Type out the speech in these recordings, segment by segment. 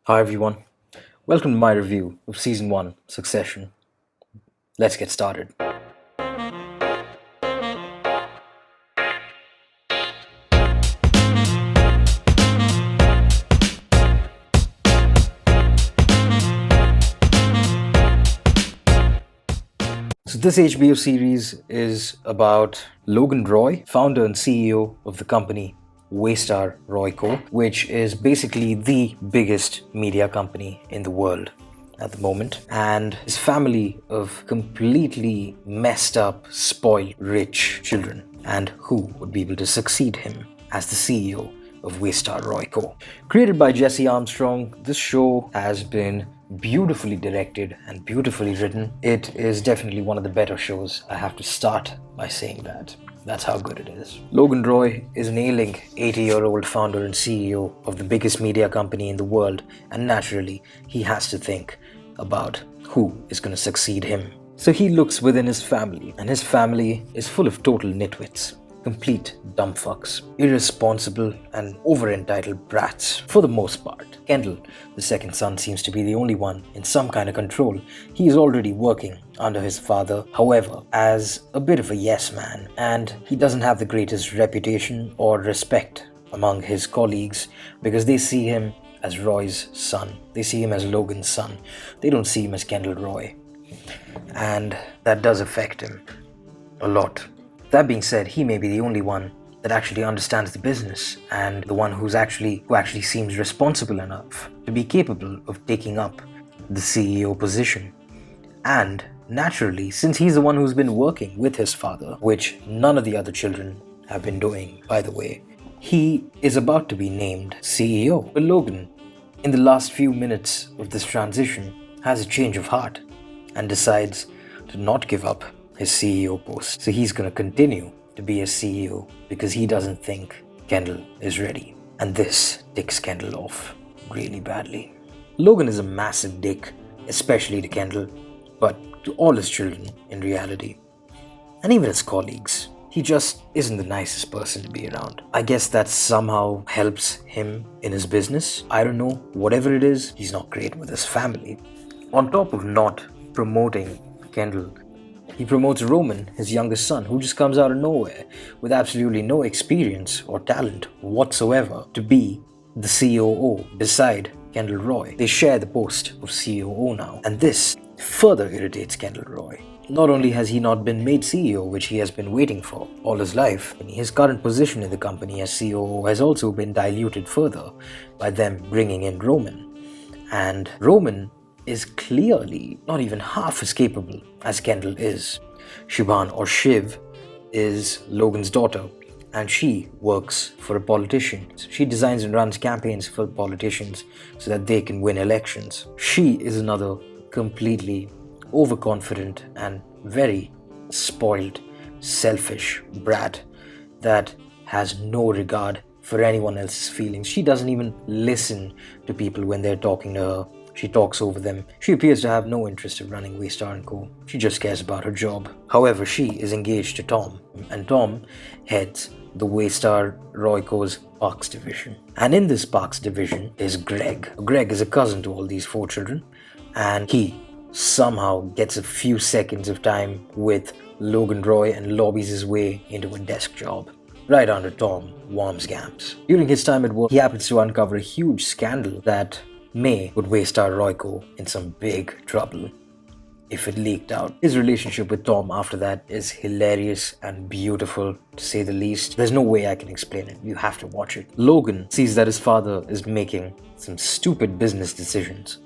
Hi everyone, welcome to my review of Season 1 Succession. Let's get started. So, this HBO series is about Logan Roy, founder and CEO of the company Waystar Royco, which is basically the biggest media company in the world at the moment, and his family of completely messed up, spoiled, rich children, and who would be able to succeed him as the CEO of Waystar Royco. Created by Jesse Armstrong, this show has been beautifully directed and beautifully written. It is definitely one of the better shows. I have to start by saying that. That's how good it is. Logan Roy is an ailing 80-year-old founder and CEO of the biggest media company in the world, and naturally, he has to think about who is going to succeed him. So he looks within his family, and his family is full of total nitwits. Complete dumb fucks, irresponsible and over-entitled brats for the most part. Kendall, the second son, seems to be the only one in some kind of control. He is already working under his father, however, as a bit of a yes man, and he doesn't have the greatest reputation or respect among his colleagues because they see him as Roy's son. They see him as Logan's son. They don't see him as Kendall Roy. And that does affect him a lot. That being said, he may be the only one that actually understands the business and the one who actually seems responsible enough to be capable of taking up the CEO position. And naturally, since he's the one who's been working with his father, which none of the other children have been doing, by the way, he is about to be named CEO. But Logan, in the last few minutes of this transition, has a change of heart and decides to not give up his CEO post. So he's going to continue to be a CEO because he doesn't think Kendall is ready. And this ticks Kendall off really badly. Logan is a massive dick, especially to Kendall, but to all his children in reality. And even his colleagues. He just isn't the nicest person to be around. I guess that somehow helps him in his business. I don't know. Whatever it is, he's not great with his family. On top of not promoting Kendall, he promotes Roman, his youngest son, who just comes out of nowhere with absolutely no experience or talent whatsoever to be the COO beside Kendall Roy. They share the post of COO now, and this further irritates Kendall Roy. Not only has he not been made CEO, which he has been waiting for all his life, his current position in the company as COO has also been diluted further by them bringing in Roman. And Roman is clearly not even half as capable as Kendall is. Shubhan, or Shiv, is Logan's daughter, and she works for a politician. She designs and runs campaigns for politicians so that they can win elections. She is another completely overconfident and very spoiled, selfish brat that has no regard for anyone else's feelings. She doesn't even listen to people when they're talking to her. She talks over them. She appears to have no interest in running Waystar & Co. She just cares about her job. However, she is engaged to Tom, and Tom heads the Waystar Royco's Parks division. And in this Parks division is Greg. Greg is a cousin to all these four children, and he somehow gets a few seconds of time with Logan Roy and lobbies his way into a desk job right under Tom Wormsgamps. During his time at work, he happens to uncover a huge scandal that may put Waystar Royco in some big trouble if it leaked out. His relationship with Tom after that is hilarious and beautiful, to say the least. There's no way I can explain it. You have to watch it. Logan sees that his father is making some stupid business decisions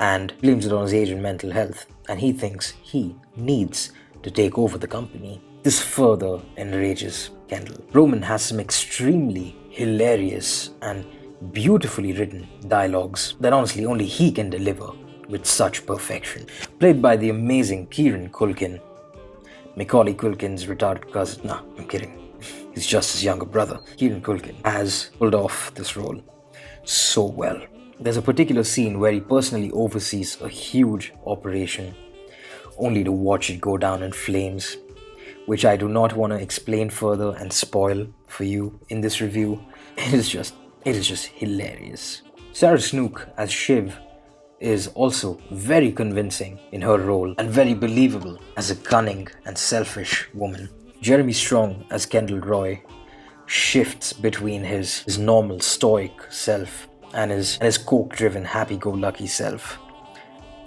and blames it on his age and mental health, and he thinks he needs to take over the company. This further enrages Kendall. Roman has some extremely hilarious and beautifully written dialogues that honestly only he can deliver with such perfection. Played by the amazing Kieran Culkin, Macaulay Culkin's retarded cousin. Nah, I'm kidding. He's just his younger brother. Kieran Culkin has pulled off this role so well. There's a particular scene where he personally oversees a huge operation only to watch it go down in flames, which I do not want to explain further and spoil for you in this review. It is just hilarious. Sarah Snook as Shiv is also very convincing in her role and very believable as a cunning and selfish woman. Jeremy Strong as Kendall Roy shifts between his normal stoic self and his coke-driven happy-go-lucky self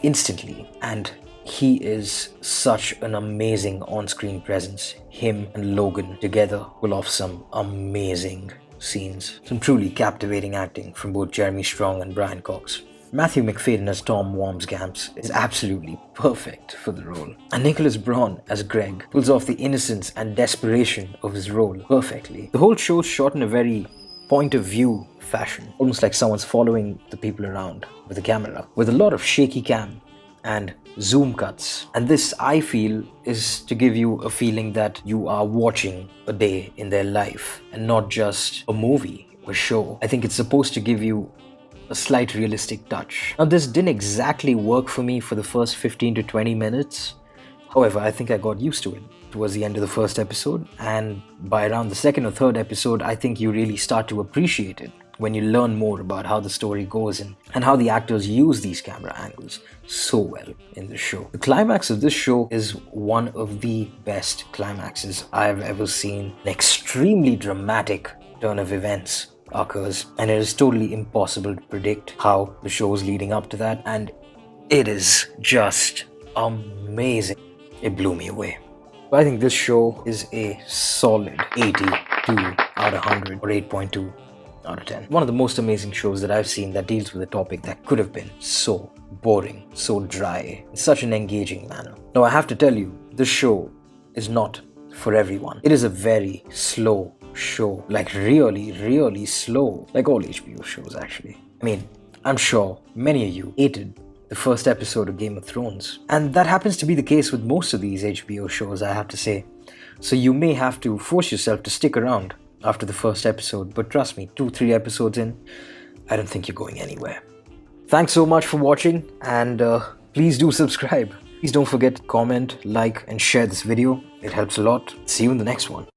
instantly, and he is such an amazing on-screen presence. Him and Logan together pull off some amazing scenes. Some truly captivating acting from both Jeremy Strong and Brian Cox. Matthew McFadden as Tom Wormsgamps is absolutely perfect for the role. And Nicholas Braun as Greg pulls off the innocence and desperation of his role perfectly. The whole show is shot in a very point of view fashion, almost like someone's following the people around with a camera, with a lot of shaky cam and zoom cuts. And this, I feel, is to give you a feeling that you are watching a day in their life and not just a movie or show. I think it's supposed to give you a slight realistic touch. Now, this didn't exactly work for me for the first 15 to 20 minutes. However, I think I got used to it towards the end of the first episode, and by around the second or third episode, I think you really start to appreciate it when you learn more about how the story goes and how the actors use these camera angles so well in the show. The climax of this show is one of the best climaxes I've ever seen. An extremely dramatic turn of events occurs, and it is totally impossible to predict how the show is leading up to that, and it is just amazing. It blew me away. I think this show is a solid 82 out of 100 or 8.2 out of 10. One of the most amazing shows that I've seen that deals with a topic that could have been so boring, so dry, in such an engaging manner. Now, I have to tell you, this show is not for everyone. It is a very slow show, like really slow, like all HBO shows actually. I mean, I'm sure many of you hated the first episode of Game of Thrones, and that happens to be the case with most of these HBO shows, I have to say. So you may have to force yourself to stick around after the first episode, but trust me, 2-3 episodes in, I don't think you're going anywhere. Thanks so much for watching, and please do subscribe. Please don't forget to comment, like, and share this video. It helps a lot. See you in the next one.